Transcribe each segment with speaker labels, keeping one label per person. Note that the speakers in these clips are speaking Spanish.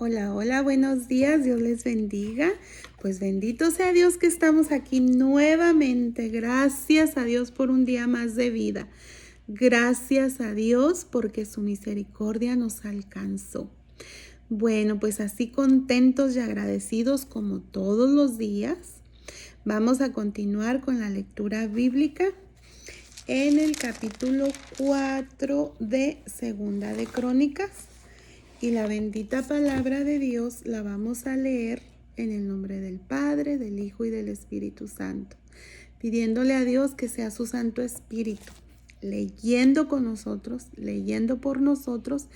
Speaker 1: Hola, hola, buenos días, Dios les bendiga. Pues bendito sea Dios que estamos aquí nuevamente. Gracias a Dios por un día más de vida. Gracias a Dios porque su misericordia nos alcanzó. Bueno, pues así contentos y agradecidos como todos los días, vamos a continuar con la lectura bíblica en el capítulo 4 de Segunda de Crónicas. Y la bendita palabra de Dios la vamos a leer en el nombre del Padre, del Hijo y del Espíritu Santo, pidiéndole a Dios que sea su Santo Espíritu, leyendo con nosotros, leyendo por nosotros,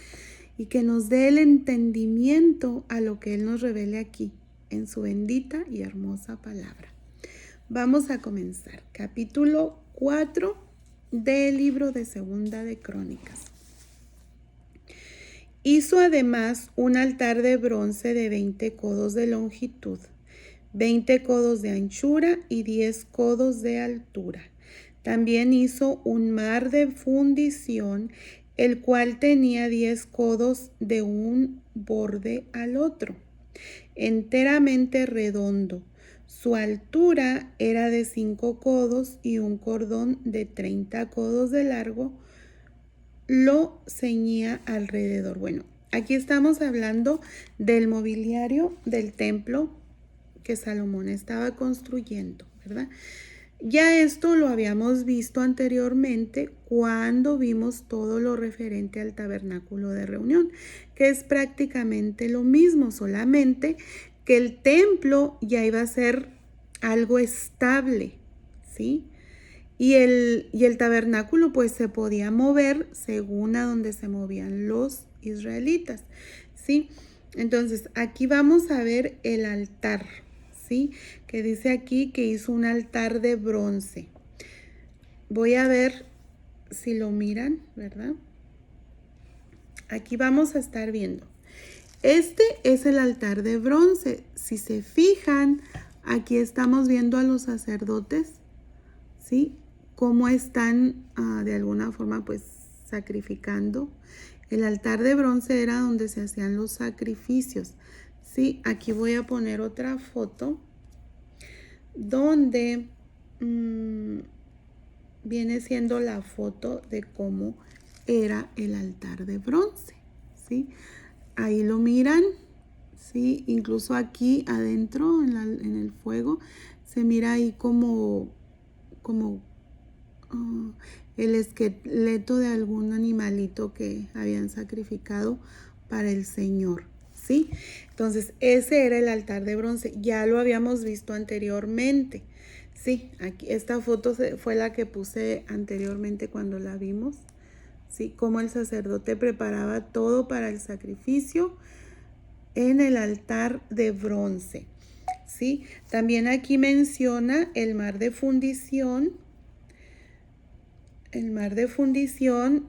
Speaker 1: y que nos dé el entendimiento a lo que Él nos revele aquí, en su bendita y hermosa palabra. Vamos a comenzar. Capítulo 4 del libro de Segunda de Crónicas. Hizo además un altar de bronce de 20 codos de longitud, 20 codos de anchura y 10 codos de altura. También hizo un mar de fundición, el cual tenía 10 codos de un borde al otro, enteramente redondo. Su altura era de 5 codos y un cordón de 30 codos de largo lo ceñía alrededor. Bueno, aquí estamos hablando del mobiliario del templo que Salomón estaba construyendo, ¿verdad? Ya esto lo habíamos visto anteriormente cuando vimos todo lo referente al tabernáculo de reunión, que es prácticamente lo mismo, solamente que el templo ya iba a ser algo estable, ¿sí? Y el tabernáculo pues se podía mover según a donde se movían los israelitas, ¿sí? Entonces aquí vamos a ver el altar, ¿sí? Que dice aquí que hizo un altar de bronce. Voy a ver si lo miran, ¿verdad? Aquí vamos a estar viendo. Este es el altar de bronce. Si se fijan, aquí estamos viendo a los sacerdotes, ¿sí? Cómo están de alguna forma pues sacrificando. El altar de bronce era donde se hacían los sacrificios, ¿sí? Aquí voy a poner otra foto donde viene siendo la foto de cómo era el altar de bronce, ¿sí? Ahí lo miran, ¿sí? Incluso aquí adentro en el fuego se mira ahí como el esqueleto de algún animalito que habían sacrificado para el Señor, ¿sí? Entonces, ese era el altar de bronce. Ya lo habíamos visto anteriormente, ¿sí? Aquí, esta foto fue la que puse anteriormente cuando la vimos, ¿sí? Cómo el sacerdote preparaba todo para el sacrificio en el altar de bronce, ¿sí? También aquí menciona el mar de fundición. El mar de fundición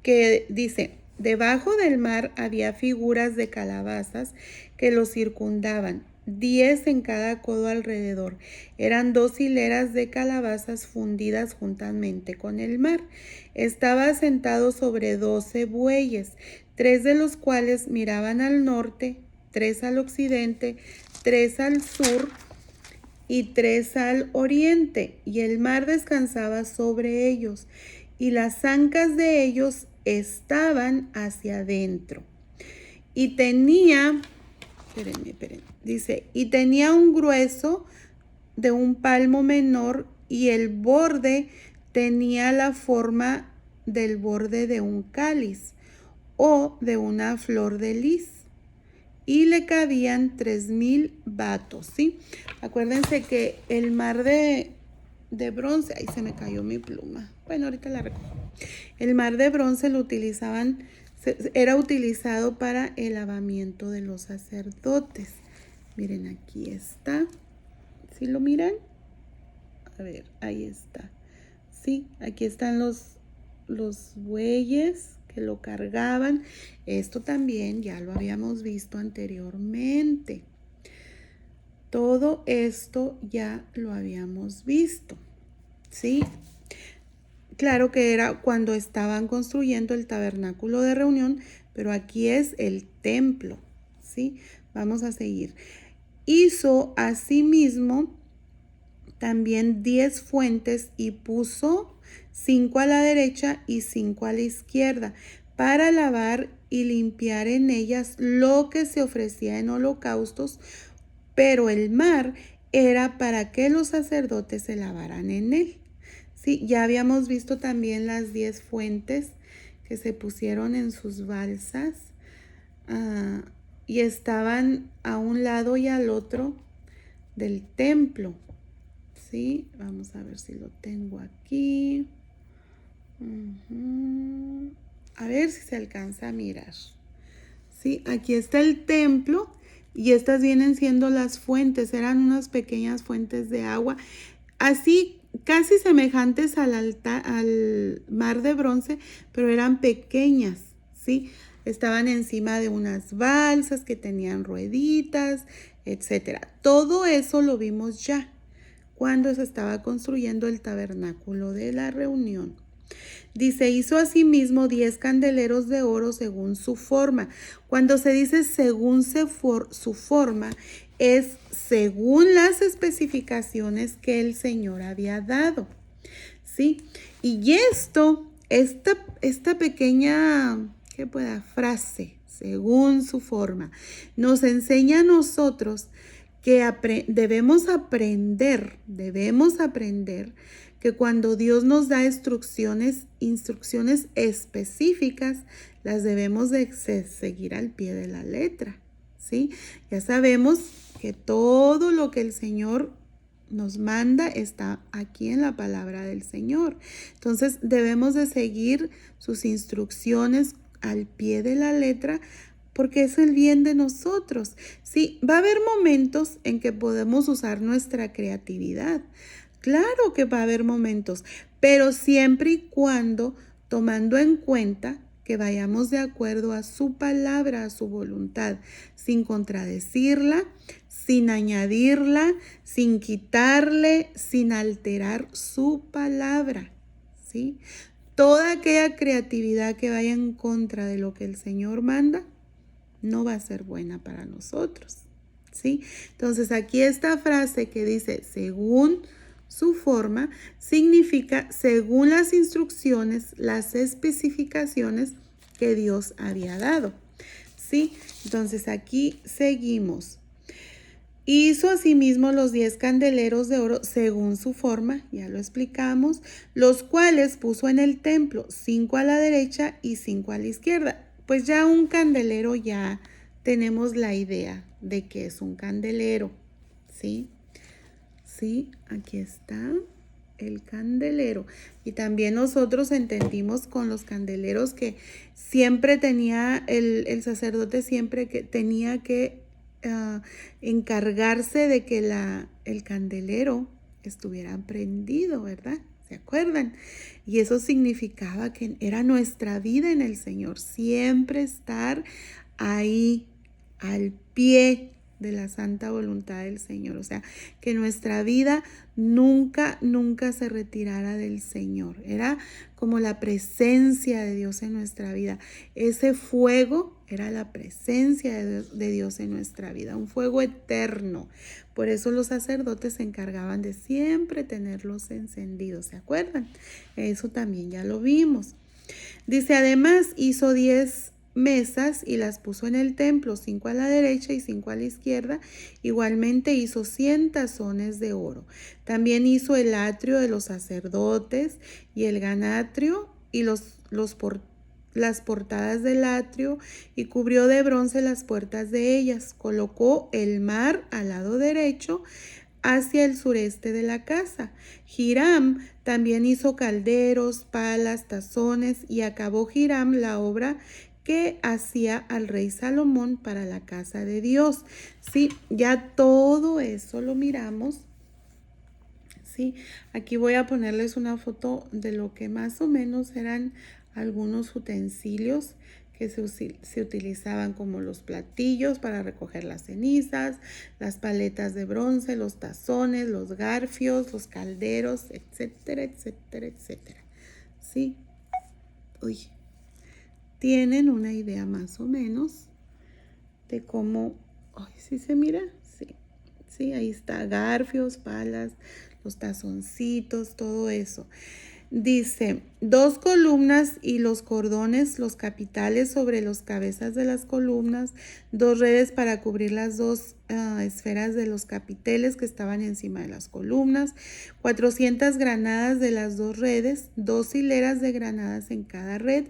Speaker 1: que dice, debajo del mar había figuras de calabazas que lo circundaban, 10 en cada codo alrededor. Eran 2 hileras de calabazas fundidas juntamente con el mar. Estaba sentado sobre 12 bueyes, 3 de los cuales miraban al norte, 3 al occidente, 3 al sur y 3 al oriente, y el mar descansaba sobre ellos, y las ancas de ellos estaban hacia adentro. Y tenía, dice, y tenía un grueso de un palmo menor, y el borde tenía la forma del borde de un cáliz o de una flor de lis. Y le cabían 3,000 batos, ¿sí? Acuérdense que el mar de bronce, ahí se me cayó mi pluma. Bueno, ahorita la recojo. El mar de bronce lo utilizaban, era utilizado para el lavamiento de los sacerdotes. Miren, aquí está. ¿Sí lo miran? A ver, ahí está. Sí, aquí están los bueyes que lo cargaban. Esto también ya lo habíamos visto anteriormente. Todo esto ya lo habíamos visto, ¿sí? Claro que era cuando estaban construyendo el tabernáculo de reunión, pero aquí es el templo, ¿sí? Vamos a seguir. Hizo asimismo también 10 fuentes y puso 5 a la derecha y 5 a la izquierda para lavar y limpiar en ellas lo que se ofrecía en holocaustos, pero el mar era para que los sacerdotes se lavaran en él. Sí, ya habíamos visto también las 10 fuentes que se pusieron en sus balsas y estaban a un lado y al otro del templo. Sí, vamos a ver si lo tengo aquí. A ver si se alcanza a mirar. Sí, aquí está el templo y estas vienen siendo las fuentes. Eran unas pequeñas fuentes de agua, así casi semejantes al mar de bronce, pero eran pequeñas, ¿sí? Estaban encima de unas balsas que tenían rueditas, etcétera. Todo eso lo vimos ya cuando se estaba construyendo el tabernáculo de la reunión. Dice, hizo asimismo 10 candeleros de oro según su forma. Cuando se dice según su forma, es según las especificaciones que el Señor había dado. ¿Sí? Y esta pequeña, frase, según su forma, nos enseña a nosotros que debemos aprender que cuando Dios nos da instrucciones específicas, las debemos de seguir al pie de la letra, ¿sí? Ya sabemos que todo lo que el Señor nos manda está aquí en la palabra del Señor. Entonces debemos de seguir sus instrucciones al pie de la letra porque es el bien de nosotros. Sí, va a haber momentos en que podemos usar nuestra creatividad. Claro que va a haber momentos, pero siempre y cuando tomando en cuenta que vayamos de acuerdo a su palabra, a su voluntad, sin contradecirla, sin añadirla, sin quitarle, sin alterar su palabra, ¿sí? Toda aquella creatividad que vaya en contra de lo que el Señor manda, no va a ser buena para nosotros, ¿sí? Entonces aquí esta frase que dice según su forma significa según las instrucciones, las especificaciones que Dios había dado, ¿sí? Entonces aquí seguimos. Hizo asimismo los 10 candeleros de oro según su forma, ya lo explicamos, los cuales puso en el templo, 5 a la derecha y 5 a la izquierda. Pues ya un candelero, ya tenemos la idea de que es un candelero, ¿sí? Sí, aquí está el candelero. Y también nosotros entendimos con los candeleros que siempre tenía, el sacerdote siempre que tenía que encargarse de que el candelero estuviera prendido, ¿verdad? ¿Se acuerdan? Y eso significaba que era nuestra vida en el Señor, siempre estar ahí al pie de la santa voluntad del Señor. O sea, que nuestra vida nunca se retirara del Señor. Era como la presencia de Dios en nuestra vida. Ese fuego era la presencia de Dios en nuestra vida, un fuego eterno. Por eso los sacerdotes se encargaban de siempre tenerlos encendidos, ¿se acuerdan? Eso también ya lo vimos. Dice, además hizo 10 mesas y las puso en el templo, 5 a la derecha y 5 a la izquierda. Igualmente hizo 100 tazones de oro. También hizo el atrio de los sacerdotes y el gran atrio y las portadas del atrio y cubrió de bronce las puertas de ellas. Colocó el mar al lado derecho hacia el sureste de la casa. Hiram también hizo calderos, palas, tazones y acabó Hiram la obra que hacía al rey Salomón para la casa de Dios. Sí, ya todo eso lo miramos. Sí, aquí voy a ponerles una foto de lo que más o menos eran algunos utensilios que se utilizaban, como los platillos para recoger las cenizas, las paletas de bronce, los tazones, los garfios, los calderos, etcétera, etcétera, etcétera. Sí. Uy. tienen una idea más o menos de cómo, ay, ¿sí se mira? Sí, sí, ahí está, garfios, palas, los tazoncitos, todo eso. Dice, 2 columnas y los cordones, los capiteles sobre las cabezas de las columnas, 2 redes para cubrir las 2 esferas de los capiteles que estaban encima de las columnas, 400 granadas de las 2 redes, 2 hileras de granadas en cada red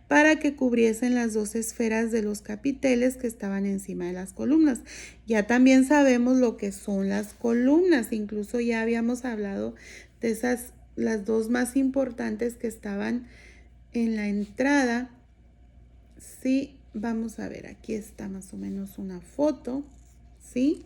Speaker 1: para que cubriesen las 2 esferas de los capiteles que estaban encima de las columnas. Ya también sabemos lo que son las columnas, incluso ya habíamos hablado de esas, las 2 más importantes que estaban en la entrada. Sí, vamos a ver, aquí está más o menos una foto, ¿sí?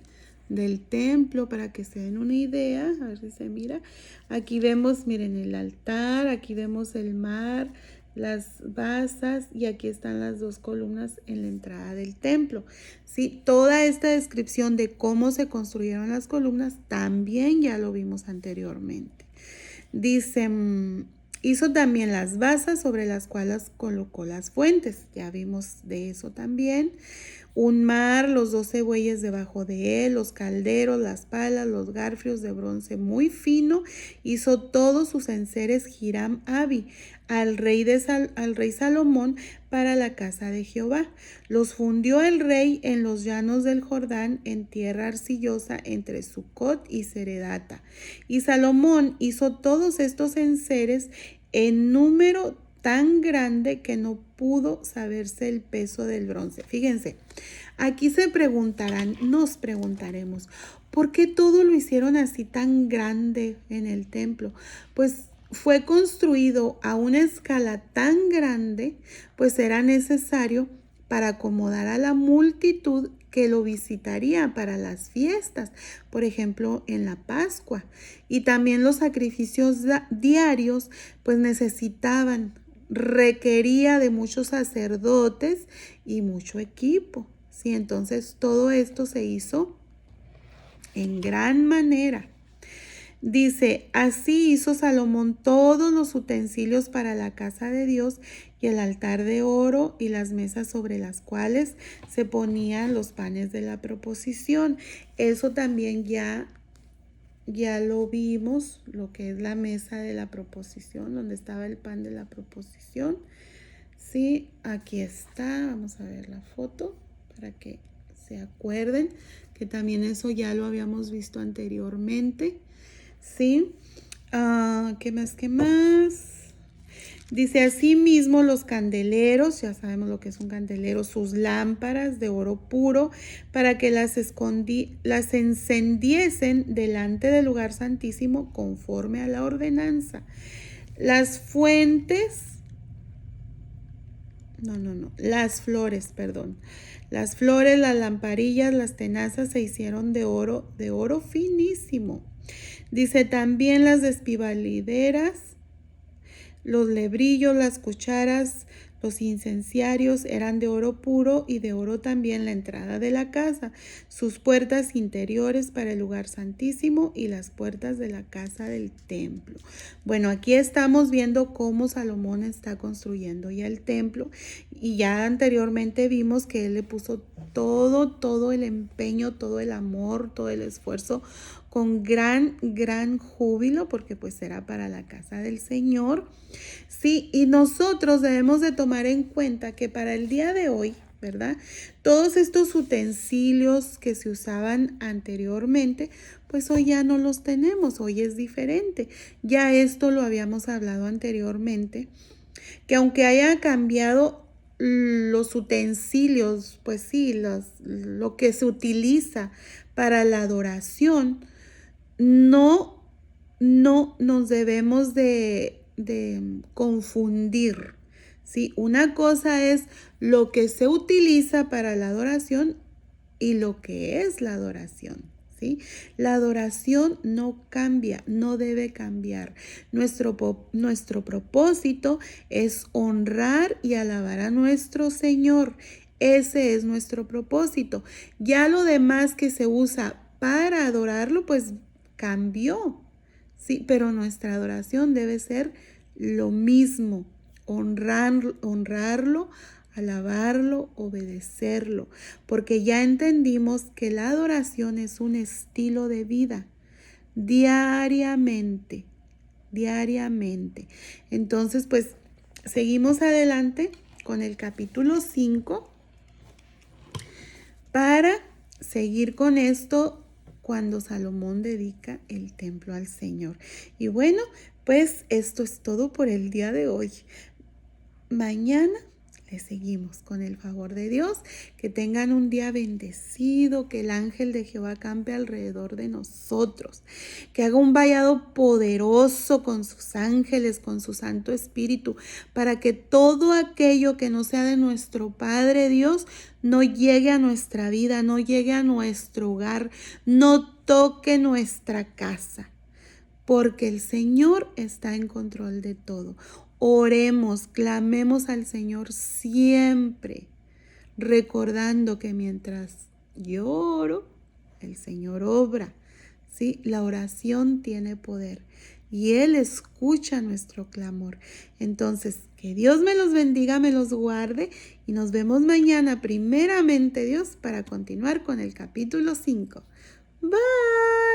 Speaker 1: Del templo para que se den una idea, a ver si se mira. Aquí vemos, miren, el altar, aquí vemos el mar, las basas y aquí están las 2 columnas en la entrada del templo. Sí, toda esta descripción de cómo se construyeron las columnas también ya lo vimos anteriormente. Dice, hizo también las basas sobre las cuales colocó las fuentes. Ya vimos de eso también. Un mar, los 12 bueyes debajo de él, los calderos, las palas, los garfios de bronce muy fino. Hizo todos sus enseres Hiram Abi al rey Salomón para la casa de Jehová. Los fundió el rey en los llanos del Jordán, en tierra arcillosa entre Sucot y Seredata. Y Salomón hizo todos estos enseres en número tan grande que no pudo saberse el peso del bronce. Fíjense, aquí nos preguntaremos, ¿por qué todo lo hicieron así tan grande en el templo? Pues fue construido a una escala tan grande, pues era necesario para acomodar a la multitud que lo visitaría para las fiestas, por ejemplo, en la Pascua. Y también los sacrificios diarios, pues requería de muchos sacerdotes y mucho equipo. Sí, entonces todo esto se hizo en gran manera. Dice, así hizo Salomón todos los utensilios para la casa de Dios y el altar de oro y las mesas sobre las cuales se ponían los panes de la proposición. Eso también ya lo vimos, lo que es la mesa de la proposición, donde estaba el pan de la proposición. Sí, aquí está, vamos a ver la foto para que se acuerden que también eso ya lo habíamos visto anteriormente. ¿Sí? ¿Qué más? Dice, asimismo los candeleros, ya sabemos lo que es un candelero, sus lámparas de oro puro, para que las encendiesen delante del lugar santísimo conforme a la ordenanza. Las flores, Las flores, las lamparillas, las tenazas se hicieron de oro finísimo. Dice, también las despivalideras, los lebrillos, las cucharas, los incenciarios eran de oro puro y de oro también la entrada de la casa, sus puertas interiores para el lugar santísimo y las puertas de la casa del templo. Bueno, aquí estamos viendo cómo Salomón está construyendo ya el templo y ya anteriormente vimos que él le puso todo el empeño, todo el amor, todo el esfuerzo con gran júbilo, porque pues era para la casa del Señor. Sí, y nosotros debemos de tomar en cuenta que para el día de hoy, ¿verdad? Todos estos utensilios que se usaban anteriormente, pues hoy ya no los tenemos, hoy es diferente. Ya esto lo habíamos hablado anteriormente, que aunque haya cambiado los utensilios, pues sí, lo que se utiliza para la adoración, no nos debemos de confundir, ¿sí? Una cosa es lo que se utiliza para la adoración y lo que es la adoración, ¿sí? La adoración no cambia, no debe cambiar. Nuestro propósito es honrar y alabar a nuestro Señor. Ese es nuestro propósito. Ya lo demás que se usa para adorarlo, pues cambió, sí, pero nuestra adoración debe ser lo mismo, honrarlo, alabarlo, obedecerlo, porque ya entendimos que la adoración es un estilo de vida diariamente, diariamente. Entonces, pues seguimos adelante con el capítulo 5 para seguir con esto cuando Salomón dedica el templo al Señor. Y bueno, pues esto es todo por el día de hoy. Mañana le seguimos con el favor de Dios. Que tengan un día bendecido, que el ángel de Jehová campe alrededor de nosotros, que haga un vallado poderoso con sus ángeles, con su Santo Espíritu, para que todo aquello que no sea de nuestro Padre Dios no llegue a nuestra vida, no llegue a nuestro hogar, no toque nuestra casa, porque el Señor está en control de todo. Oremos, clamemos al Señor siempre, recordando que mientras yo oro, el Señor obra. ¿Sí? La oración tiene poder y Él escucha nuestro clamor. Entonces, que Dios me los bendiga, me los guarde y nos vemos mañana, primeramente Dios, para continuar con el capítulo 5. Bye.